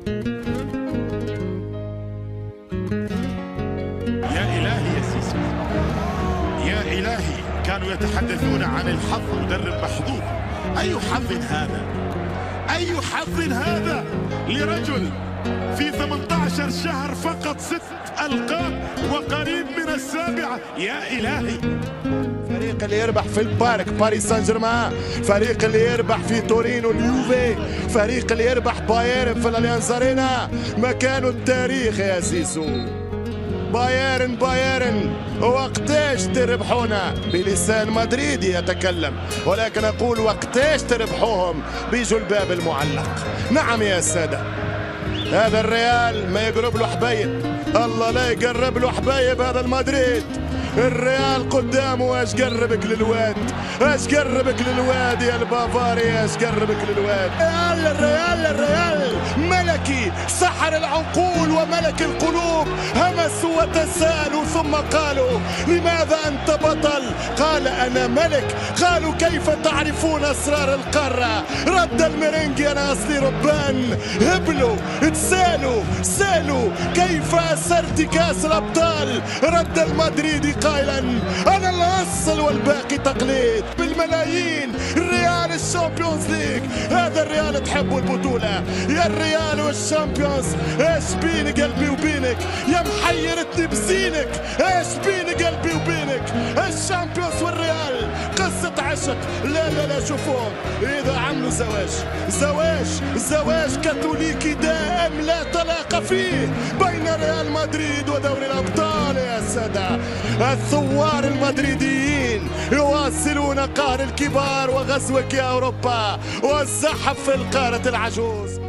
يا إلهي يا سيسي، يا إلهي، كانوا يتحدثون عن الحظ، مدرب محظوظ. أي حظ هذا؟ أي حظ هذا لرجل في 18 شهر فقط 6 ألقاب وقريب من السابعة؟ يا إلهي. فريق اللي يربح في البارك باريس سان جيرمان، فريق اللي يربح في تورينو اليوفي، فريق اللي يربح بايرن في الاليانز ارينا. مكانه التاريخ يا سيسو. بايرن بايرن، وقتاش تربحونا؟ بلسان مدريدي يتكلم، ولكن أقول وقتاش تربحوهم؟ بيجوا الباب المعلق. نعم يا سادة، هذا الريال ما يقرب له حبايب، الله لا يقرب له حبايب هذا المدريد. الريال قدامه، اش قربك للواد، اش قربك للواد يا البافاري، اش قربك للواد. الريال ملكي، سحر العقول وملك القلوب. همسوا وتسالوا ثم قالوا لماذا انت بطل؟ قال انا ملك. قالوا كيف تعرفون اسرار القاره؟ رد الميرينجي انا اصلي ربان. هبلوا تسالوا سالوا كيف اسرت كاس الابطال؟ رد المدريدي قائلا انا الاصل والباقي تقليد. بالملايين الريال الشامبيونز ليج، هذا الريال تحبوا البطوله يا الريال والشامبيونز. ايش بين قلبي وبينك يا محيرتني بزينك؟ ايش بين قلبي وبينك؟ الشامبيونز والريال قصه عشق. لا شوفوهم، اذا عملوا زواج كاثوليكي دائم لا طلاق فيه بين ريال مدريد ودوري الابطال يا سادة. الثوار المدريديين يواصلون قهر الكبار وغزوك يا اوروبا والزحف في القارة العجوز.